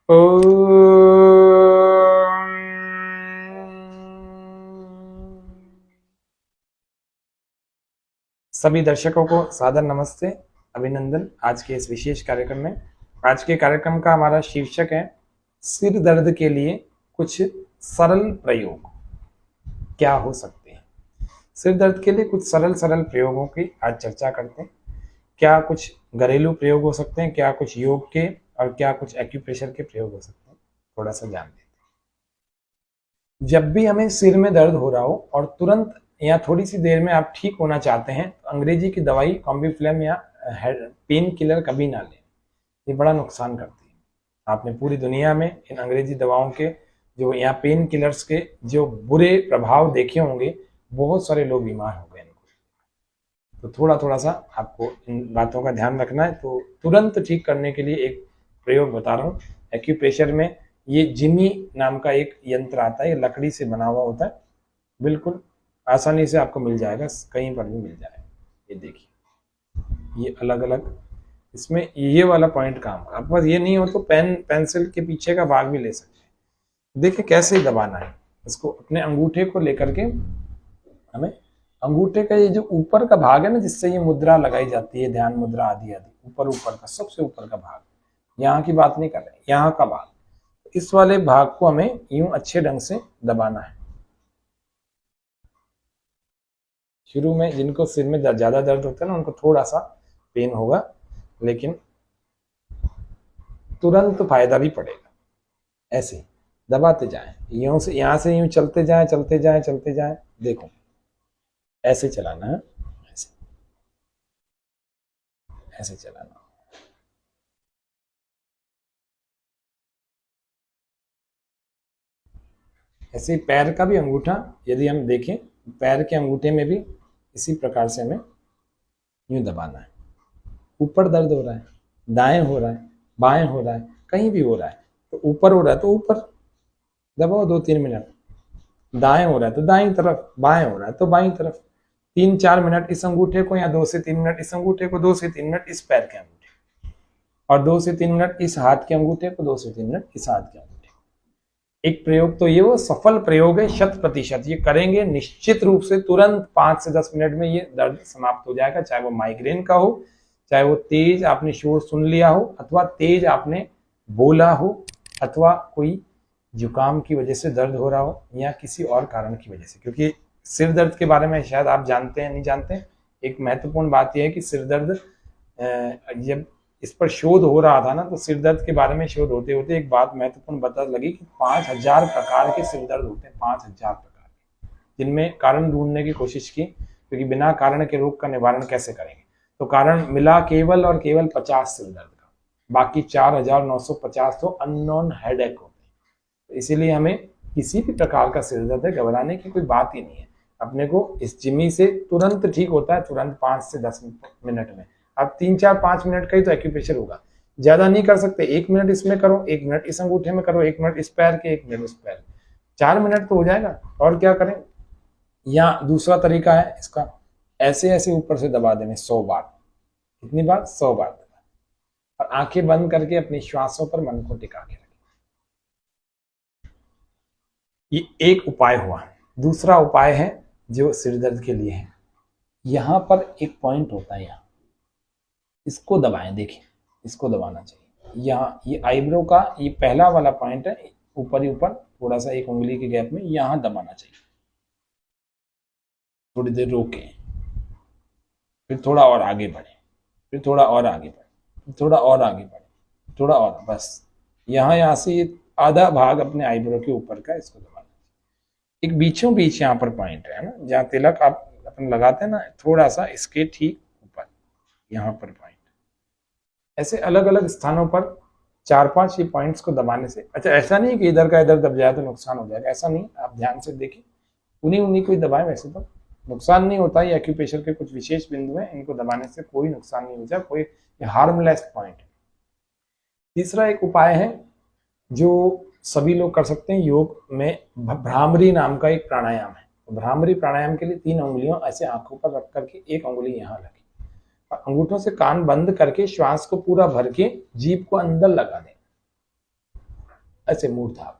सभी दर्शकों को सादर नमस्ते, अभिनंदन। आज के इस विशेष कार्यक्रम में, आज के कार्यक्रम का हमारा शीर्षक है सिर दर्द के लिए कुछ सरल प्रयोग क्या हो सकते हैं। सिर दर्द के लिए कुछ सरल सरल प्रयोगों की आज चर्चा करते हैं। क्या कुछ घरेलू प्रयोग हो सकते हैं, क्या कुछ योग के, और क्या कुछ एक्यूप्रेशर के प्रयोग हो सकते हैं, थोड़ा सा जान लेते हैं। जब भी हमें सिर में दर्द हो रहा हो और तुरंत या थोड़ी सी देर में आप ठीक होना चाहते हैं, तो अंग्रेजी की दवाई कॉम्बीफ्लेम या पेन किलर कभी ना लें, ये बड़ा नुकसान करती है। आपने पूरी दुनिया में इन अंग्रेजी दवाओं के जो या पेन किलर्स के जो बुरे प्रभाव देखे होंगे, बहुत सारे लोग बीमार हो गए इनको। तो थोड़ा थोड़ा सा आपको इन बातों का ध्यान रखना है। तो तुरंत ठीक करने के लिए एक प्रयोग बता रहा हूँ। एक्यूप्रेशर में ये जिमी नाम का एक यंत्र आता है, ये लकड़ी से बना हुआ होता है, बिल्कुल आसानी से आपको मिल जाएगा, कहीं पर भी मिल जाएगा। ये देखिए, ये अलग अलग, इसमें ये वाला पॉइंट काम का। आपके पास ये नहीं हो तो पेंसिल के पीछे का भाग भी ले सकते हैं। देखिए कैसे दबाना है इसको। अपने अंगूठे को लेकर के हमें अंगूठे का ये जो ऊपर का भाग है ना, जिससे ये मुद्रा लगाई जाती है, ध्यान मुद्रा आदि आदि, ऊपर ऊपर का सबसे ऊपर का भाग, यहाँ की बात नहीं कर रहे, यहाँ का भाग, इस वाले भाग को हमें यूं अच्छे ढंग से दबाना है। शुरू में जिनको सिर में ज्यादा दर्द होता है ना, उनको थोड़ा सा पेन होगा, लेकिन तुरंत फायदा भी पड़ेगा। ऐसे दबाते जाएं, यूं से यहाँ से यूं चलते जाएं, चलते जाएं, चलते जाएं। देखो ऐसे चलाना है, ऐसे ऐसे चलाना। ऐसे पैर का भी अंगूठा यदि हम देखें, पैर के अंगूठे में भी इसी प्रकार से हमें यूं दबाना है। ऊपर दर्द हो रहा है, दाएं हो रहा है, बाएं हो रहा है, कहीं भी हो रहा है, तो ऊपर हो रहा है तो ऊपर दबाओ 2-3 मिनट, दाएं हो रहा है तो दाईं तरफ, बाएं हो रहा है तो बाईं तरफ। 3-4 मिनट इस अंगूठे को, या 2 से 3 मिनट इस अंगूठे को, 2 से 3 मिनट इस पैर के अंगूठे, और 2 से 3 मिनट इस हाथ के अंगूठे को, 2 से 3 मिनट इस हाथ के अंगूठे। एक प्रयोग तो ये वो सफल प्रयोग है 100%। ये करेंगे निश्चित रूप से तुरंत 5 से 10 मिनट में ये दर्द समाप्त हो जाएगा। चाहे वो माइग्रेन का हो, चाहे वो तेज आपने शोर सुन लिया हो, अथवा तेज आपने बोला हो, अथवा कोई जुकाम की वजह से दर्द हो रहा हो, या किसी और कारण की वजह से। क्योंकि सिर दर्द के बारे में शायद आप जानते हैं, नहीं जानते, एक महत्वपूर्ण बात यह है कि सिर दर्द, जब इस पर शोध हो रहा था ना, तो सिर दर्द के बारे में शोध होते होते एक बात महत्वपूर्ण पता लगी कि 5000 प्रकार के सिर दर्द होते हैं, 5000 प्रकार के, जिनमें कारण ढूंढने की कोशिश की, क्योंकि बिना कारण के रोग का निवारण कैसे करेंगे। तो कारण मिला केवल और केवल 50 सिर दर्द का, बाकी 4950 तो अननोन हेडेक होते हैं। तो इसीलिए हमें किसी भी प्रकार का सिर दर्द है, घबराने की कोई बात ही नहीं है। अपने को इस जिमी से तुरंत ठीक होता है, तुरंत 5 से 10 मिनट में। अब 3-4-5 मिनट का ही तो एक्यूप्रेशर होगा, ज्यादा नहीं कर सकते। 1 मिनट इसमें करो, 1 मिनट इस अंगूठे में करो, 1 मिनट इस पैर के, 1 मिनट उस पैर, 4 मिनट तो हो जाएगा। और क्या करें, या दूसरा तरीका है इसका, ऐसे ऐसे ऊपर से दबा देने 100 बार। कितनी बार? 100 बार दबा, और आंखें बंद करके अपनी श्वासों पर मन को टिका के रखें। ये एक उपाय हुआ। दूसरा उपाय है जो सिर दर्द के लिए है, यहां पर एक पॉइंट होता है, यहाँ इसको दबाएं। देखिए इसको दबाना चाहिए, यहाँ ये आईब्रो का ये पहला वाला पॉइंट है, ऊपर ही ऊपर थोड़ा सा 1 उंगली के गैप में यहाँ दबाना चाहिए। थोड़ी देर रोके, फिर थोड़ा और आगे बढ़े, फिर थोड़ा और आगे बढ़े, थोड़ा और आगे बढ़े, थोड़ा और, बस यहाँ से ये आधा भाग अपने आईब्रो के ऊपर का इसको दबाना। एक बीचों बीच यहाँ पर पॉइंट है ना, जहाँ तिलक आप अपन लगाते हैं ना, थोड़ा सा इसके ठीक ऊपर यहाँ पर पॉइंट। ऐसे अलग अलग स्थानों पर 4-5 ये पॉइंट्स को दबाने से, अच्छा ऐसा नहीं कि इधर का इधर दब जाए तो नुकसान हो जाएगा, ऐसा नहीं। आप ध्यान से देखें, उन्हीं को दबाएं, वैसे तो नुकसान नहीं होता। ये एक्यूप्रेशर के कुछ विशेष बिंदु हैं, इनको दबाने से कोई नुकसान नहीं होता, कोई हार्मलेस पॉइंट है। तीसरा एक उपाय है जो सभी लोग कर सकते हैं, योग में भ्रामरी नाम का एक प्राणायाम है। तो भ्रामरी प्राणायाम के लिए 3 उंगलियों ऐसे आंखों पर रख करके, 1 उंगली यहाँ रखें, अंगूठों से कान बंद करके श्वास को पूरा भर के जीभ को अंदर लगा दें। ऐसे मूर्धा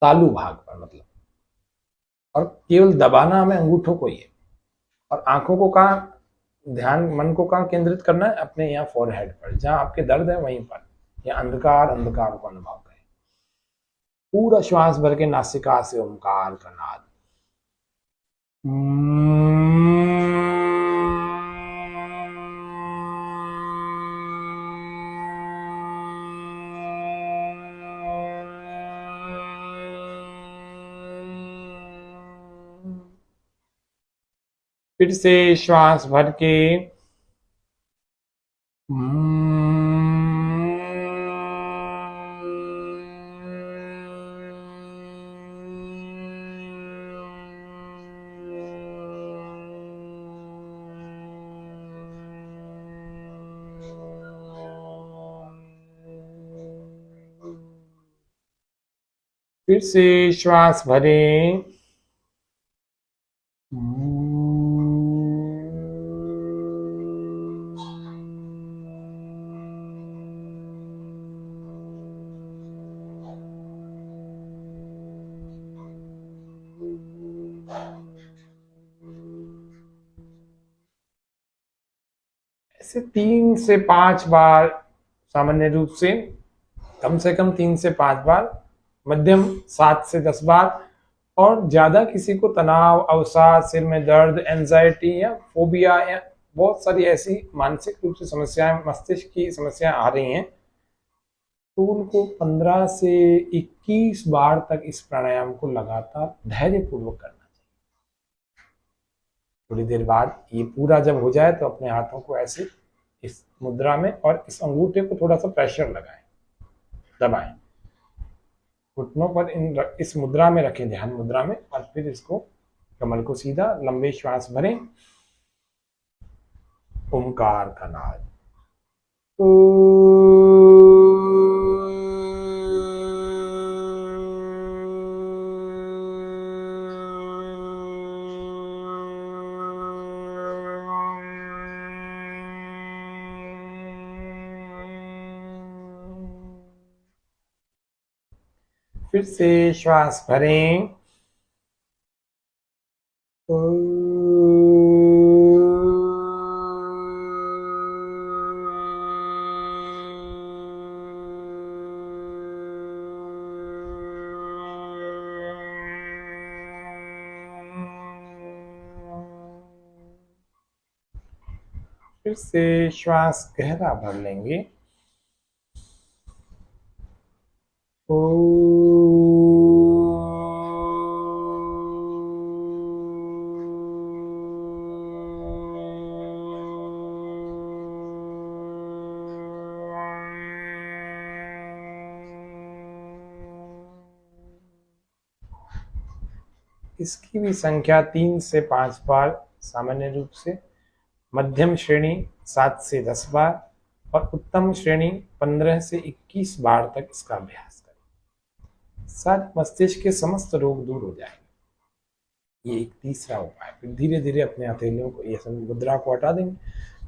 तालु भाग पर मतलब, और केवल दबाना हमें अंगूठों को ही है। और आंखों को कहाँ, ध्यान मन को कहाँ केंद्रित करना है, अपने यहाँ फोरहेड पर, जहां आपके दर्द है वहीं पर, या अंधकार अंधकार को अनुभव करें। पूरा श्वास भर के नासिका से ओंकार का नाद। फिर से श्वास भर के फिर से श्वास भरें। ऐसे 3 से 5 बार सामान्य रूप से, कम से कम 3 से 5 बार, मध्यम 7 से 10 बार, और ज्यादा किसी को तनाव, अवसाद, सिर में दर्द, एंजाइटी या फोबिया या बहुत सारी ऐसी मानसिक रूप से समस्याएं, मस्तिष्क की समस्याएं आ रही हैं, तो उनको 15 से 21 बार तक इस प्राणायाम को लगातार धैर्यपूर्वक करना चाहिए। थोड़ी देर बाद ये पूरा जब हो जाए तो अपने हाथों को ऐसे इस मुद्रा में और इस अंगूठे को थोड़ा सा प्रेशर लगाएं, दबाएं, घुटनों पर इस मुद्रा में रखें, ध्यान मुद्रा में, और फिर इसको कमर को सीधा, लंबे श्वास भरें, ओंकार का नाद। फिर से श्वास भरें। फिर से श्वास गहरा भर लेंगे। इसकी भी संख्या 3 से 5 बार सामान्य रूप से, मध्यम श्रेणी 7 से 10 बार, और उत्तम श्रेणी 15 से 21 बार तक इसका अभ्यास करें। साथ मस्तिष्क के समस्त रोग दूर हो जाएंगे। ये एक तीसरा उपाय। फिर धीरे धीरे अपने हथेलियों को, ये मुद्रा को हटा देंगे,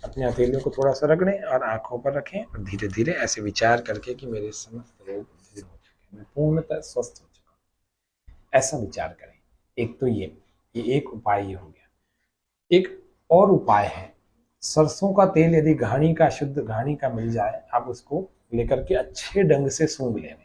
अपने हथेलियों को थोड़ा सा रगड़ें और आंखों पर रखें, और धीरे धीरे ऐसे विचार करके कि मेरे समस्त रोग दूर हो चुके हैं, मैं पूर्णतः स्वस्थ हो चुका हूँ, ऐसा विचार करें। एक तो ये एक उपाय ये हो गया। एक और उपाय है, सरसों का तेल यदि घानी का, शुद्ध घानी का मिल जाए, आप उसको लेकर के अच्छे ढंग से सूंघ लें।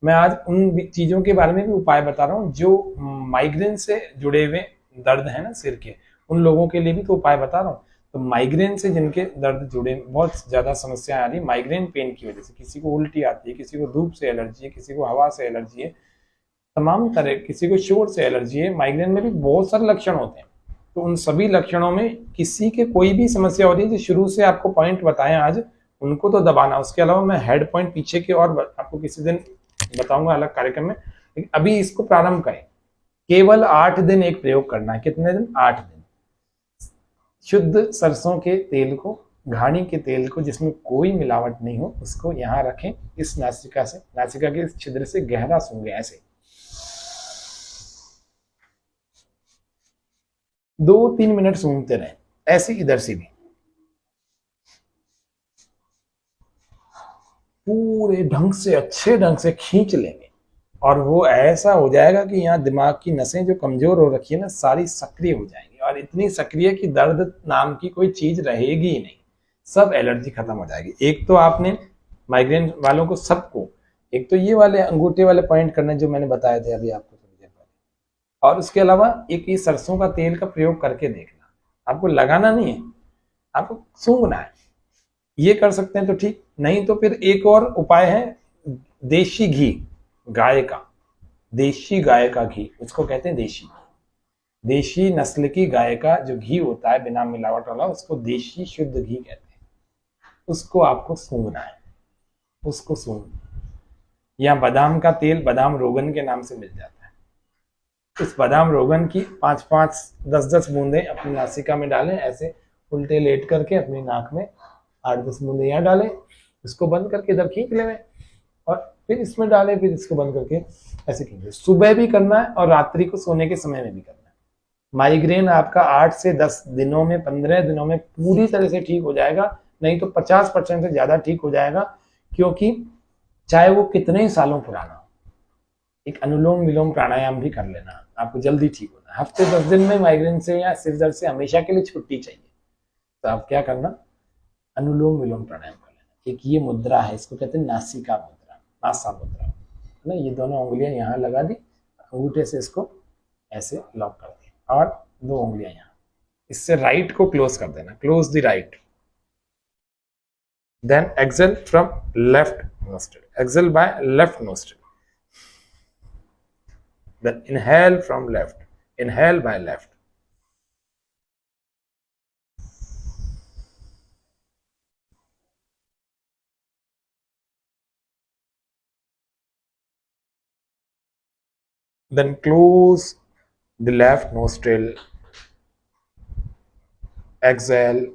मैं आज उन चीजों के बारे में भी उपाय बता रहा हूँ जो माइग्रेन से जुड़े हुए दर्द है ना सिर के, उन लोगों के लिए भी तो उपाय बता रहा हूँ। तो माइग्रेन से जिनके दर्द जुड़े, बहुत ज्यादा समस्या आ रही है माइग्रेन पेन की वजह से, किसी को उल्टी आती है, किसी को धूप से एलर्जी है, किसी को हवा से एलर्जी है, तमाम तरह, किसी को शोर से एलर्जी है। माइग्रेन में भी बहुत सारे लक्षण होते हैं। तो उन सभी लक्षणों में किसी के कोई भी समस्या हो रही है, जो शुरू से आपको पॉइंट बताएं आज, उनको तो दबाना। उसके अलावा मैं हेड पॉइंट पीछे के और आपको किसी दिन बताऊंगा अलग कार्यक्रम में, लेकिन अभी इसको प्रारंभ करें। केवल 8 दिन एक प्रयोग करना है। कितने दिन? 8 दिन। शुद्ध सरसों के तेल को, घानी के तेल को, जिसमें कोई मिलावट नहीं हो, उसको यहाँ रखें, इस नासिका से, नासिका के इस छिद्र से गहरा सूंघें, ऐसे 2-3 मिनट सूंघते रहें, ऐसे इधर से भी। पूरे ढंग से अच्छे ढंग से खींच लेंगे और वो ऐसा हो जाएगा कि यहाँ दिमाग की नसें जो कमजोर हो रखी है ना, सारी सक्रिय हो जाएंगी और इतनी सक्रिय कि दर्द नाम की कोई चीज रहेगी ही नहीं, सब एलर्जी खत्म हो जाएगी। एक तो आपने माइग्रेन वालों को सबको एक तो ये वाले अंगूठे वाले पॉइंट करने जो मैंने बताए थे अभी आपको थोड़ी देर पहले, और उसके अलावा एक ये सरसों का तेल का प्रयोग करके देखना। आपको लगाना नहीं है, आपको सूंघना है। ये कर सकते हैं तो ठीक, नहीं तो फिर एक और उपाय है, देशी घी, गाय का, देशी गाय का घी, उसको कहते हैं देशी घी। देशी नस्ल की गाय का जो घी होता है बिना मिलावट वाला, उसको देशी शुद्ध घी कहते हैं। उसको आपको सूंघना है, उसको सूंघ, या बादाम का तेल बादाम रोगन के नाम से मिल जाता है। इस बादाम रोगन की 5-5, 10-10 बूंदे अपनी नासिका में डालें, ऐसे उल्टे लेट करके अपनी नाक में 8-10 बूंदे यहाँ डालें, इसको बंद करके इधर खींच लें और फिर इसमें डालें, फिर इसको बंद करके ऐसे खींच लें। सुबह भी करना है और रात्रि को सोने के समय में भी करना है। माइग्रेन आपका 8 से 10 दिनों में, 15 दिनों में पूरी तरह से ठीक हो जाएगा, नहीं तो 50% से ज्यादा ठीक हो जाएगा, क्योंकि चाहे वो कितने ही सालों पुराना हो। एक अनुलोम विलोम प्राणायाम भी कर लेना, आपको जल्दी ठीक होना। हफ्ते 10 दिन में माइग्रेन से या सिर दर्द से हमेशा के लिए छुट्टी चाहिए, तो आप क्या करना, अनुलोम विलोम प्राणायाम कर लेना। एक ये मुद्रा है, इसको कहते हैं नासिका मुद्रा, नासा मुद्रा, है ना। ये दोनों उंगलियां यहाँ लगा दी, अंगूठे से इसको ऐसे लॉक कर दिया और 2 उंगलियां यहाँ, इससे राइट को क्लोज कर देना, close the right. Then exhale from left nostril, exhale by left nostril, then inhale from left, inhale by left, then close the left nostril, exhale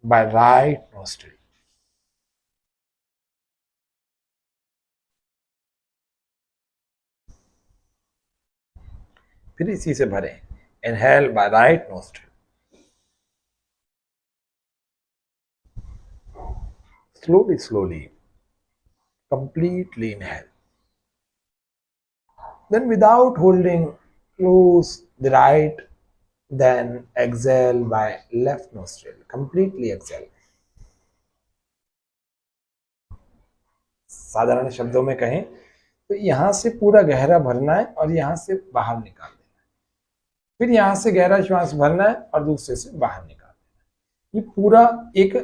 by right nostril, फिर इसी से भरें, inhale by right nostril, slowly completely inhale, then without holding close the right, then exhale by left nostril, completely exhale। साधारण शब्दों में कहें तो यहां से पूरा गहरा भरना है और यहां से बाहर निकाल देना है, फिर यहां से गहरा श्वास भरना है और दूसरे से बाहर निकाल देना है। ये पूरा एक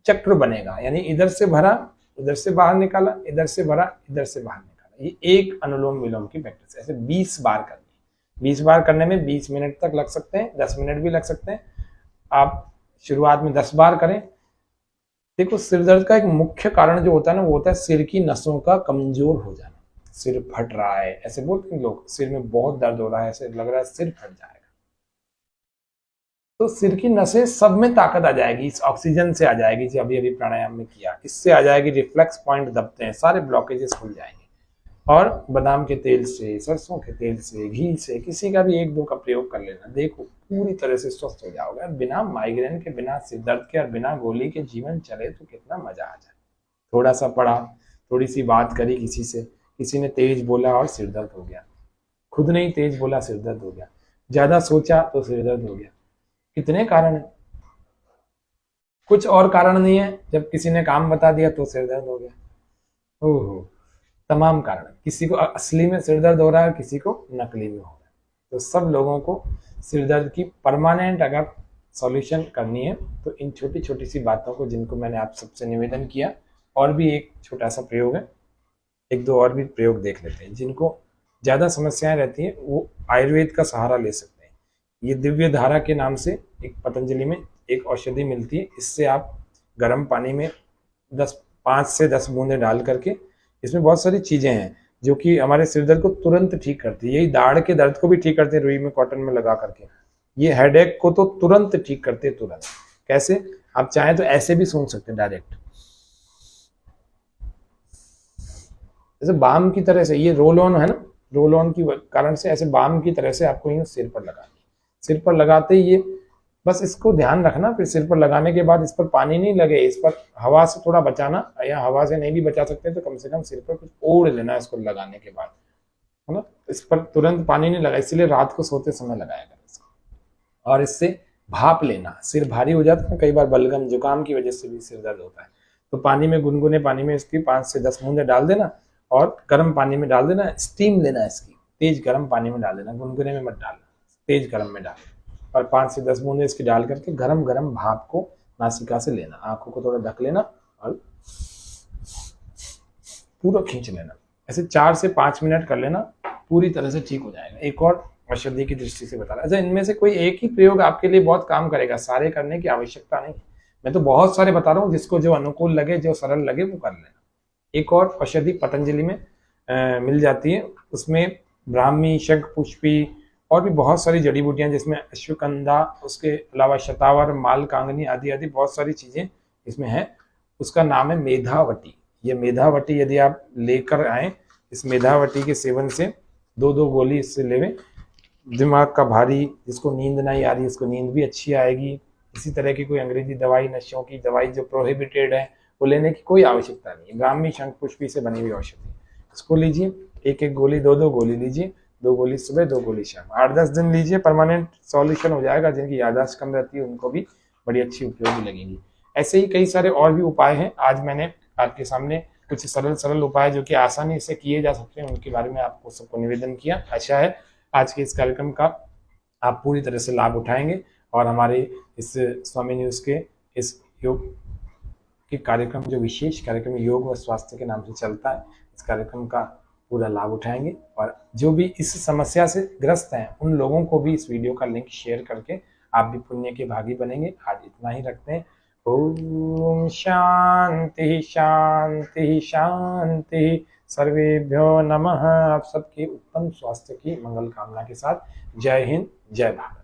चक्र बनेगा, यानी इधर से भरा, इधर से बाहर निकाला, इधर से भरा, इधर से बाहर निकाला। ये एक अनुलोम विलोम की प्रैक्टिस है। ऐसे 20 बार करनी है। 20 बार करने में 20 मिनट तक लग सकते हैं, 10 मिनट भी लग सकते हैं। आप शुरुआत में 10 बार करें। देखो, सिर दर्द का एक मुख्य कारण जो होता है ना, वो होता है सिर की नसों का कमजोर हो जाना। सिर फट रहा है, ऐसे बोलते हैं लोग, सिर में बहुत दर्द हो रहा है, ऐसे लग रहा है सिर फट जाएगा। तो सिर की नसें सब में ताकत आ जाएगी, इस ऑक्सीजन से आ जाएगी जो अभी अभी प्राणायाम में किया, इससे आ जाएगी। रिफ्लेक्स पॉइंट दबते हैं, सारे ब्लॉकेजेस खुल जाएंगे। और बादाम के तेल से, सरसों के तेल से, घी से, किसी का भी 1-2 का प्रयोग कर लेना, देखो पूरी तरह से स्वस्थ हो जाओगे। बिना माइग्रेन के, बिना सिर दर्द के और बिना गोली के जीवन चले तो कितना मजा आ जाए। थोड़ा सा पढ़ा, थोड़ी सी बात करी किसी से, किसी ने तेज बोला और सिर दर्द हो गया, खुद ने ही तेज बोला सिर दर्द हो गया, ज्यादा सोचा तो सिर दर्द हो गया। कितने कारण है, कुछ और कारण नहीं है, जब किसी ने काम बता दिया तो सिर दर्द हो गया। ओहो, तमाम कारण। किसी को असली में सिर दर्द हो रहा है, किसी को नकली में हो रहा है। तो सब लोगों को सिर दर्द की परमानेंट अगर सॉल्यूशन करनी है तो इन छोटी छोटी सी बातों को, जिनको मैंने आप सबसे निवेदन किया, और भी एक छोटा सा प्रयोग है, 1-2 और भी प्रयोग देख लेते हैं। जिनको ज्यादा समस्याएं रहती है वो आयुर्वेद का सहारा ले सकते हैं। ये दिव्य धारा के नाम से एक पतंजलि में एक औषधि मिलती है। इससे आप गर्म पानी में 5 से 10 बूंदे डाल करके, इसमें बहुत सारी चीजें हैं जो कि हमारे सिर दर्द को तुरंत ठीक करती है। यही दाढ़ के दर्द को भी ठीक करते हैं, रुई में कॉटन में लगा करके। ये हेडेक को तो तुरंत ठीक करते हैं, तुरंत। कैसे, आप चाहें तो ऐसे भी सूंघ सकते हैं डायरेक्ट, जैसे बाम की तरह से। ये रोल ऑन है ना, रोल ऑन की कारण से ऐसे बाम की तरह से आपको ये सिर पर लगाना है। सिर पर लगाते ही ये बस इसको ध्यान रखना, फिर सिर पर लगाने के बाद इस पर पानी नहीं लगे, इस पर हवा से थोड़ा बचाना, या हवा से नहीं भी बचा सकते तो कम से कम सिर पर कुछ ओढ़ लेना इसको लगाने के बाद, है ना। इस पर तुरंत पानी नहीं लगा, इसलिए रात को सोते समय लगाया करें इसको। और इससे भाप लेना, सिर भारी हो जाता है कई बार, बलगम जुकाम की वजह से भी सिर दर्द होता है, तो पानी में, गुनगुने पानी में इसकी 5 से 10 बूंदे डाल देना और गर्म पानी में डाल देना, स्टीम लेना इसकी, तेज गर्म पानी में डाल देना, गुनगुने में मत डालना, तेज गर्म में डालना, और 5 से 10 बूंदे इसकी डाल करके गरम गरम भाप को नासिका से लेना, आंखों को थोड़ा ढक लेना और पूरा खींच लेना। ऐसे 4 से 5 मिनट कर लेना, पूरी तरह से ठीक हो जाएगा। एक और औषधि की दृष्टि से बता रहा, अच्छा इनमें से कोई एक ही प्रयोग आपके लिए बहुत काम करेगा, सारे करने की आवश्यकता नहीं, मैं तो बहुत सारे बता रहा हूँ, जिसको जो अनुकूल लगे, जो सरल लगे वो कर लेना। एक और औषधि पतंजलि में मिल जाती है, उसमें ब्राह्मी, शंख पुष्पी और भी बहुत सारी जड़ी बूटियां, जिसमें अश्वगंधा, उसके अलावा शतावर, मालकांगनी आदि आदि बहुत सारी चीजें इसमें है। उसका नाम है मेधावटी। ये मेधावटी यदि आप लेकर आए, इस मेधावटी के सेवन से 2-2 गोली इससे लेवें, दिमाग का भारी, जिसको नींद नहीं आ रही उसको नींद भी अच्छी आएगी। इसी तरह की कोई अंग्रेजी दवाई, नशों की दवाई जो प्रोहिबिटेड है वो लेने की कोई आवश्यकता नहीं है। ब्राह्मी, शंख पुष्पी से बनी हुई औषधि, इसको लीजिए, 1-1 गोली, 2-2 गोली लीजिए, 2 गोली सुबह, 2 गोली शाम, 8-10 दिन लीजिए, परमानेंट सॉल्यूशन हो जाएगा। जिनकी याददाश्त कम रहती है उनको भी बड़ी अच्छी उपयोगी लगेगी। ऐसे ही कई सारे और भी उपाय हैं, आज मैंने आपके सामने कुछ सरल सरल उपाय जो कि आसानी से किए जा सकते हैं उनके बारे में आपको सबको निवेदन किया। आशा है आज के इस कार्यक्रम का आप पूरी तरह से लाभ उठाएंगे और हमारे इस स्वामी न्यूज के इस योग के कार्यक्रम, जो विशेष कार्यक्रम योग व स्वास्थ्य के नाम से चलता है, इस कार्यक्रम का पूरा लाभ उठाएंगे। और जो भी इस समस्या से ग्रस्त हैं उन लोगों को भी इस वीडियो का लिंक शेयर करके आप भी पुण्य के भागी बनेंगे। आज इतना ही रखते हैं। ओम शांति शांति शांति, सर्वेभ्यो नमः। आप सबके उत्तम स्वास्थ्य की मंगल कामना के साथ जय हिंद, जय भारत।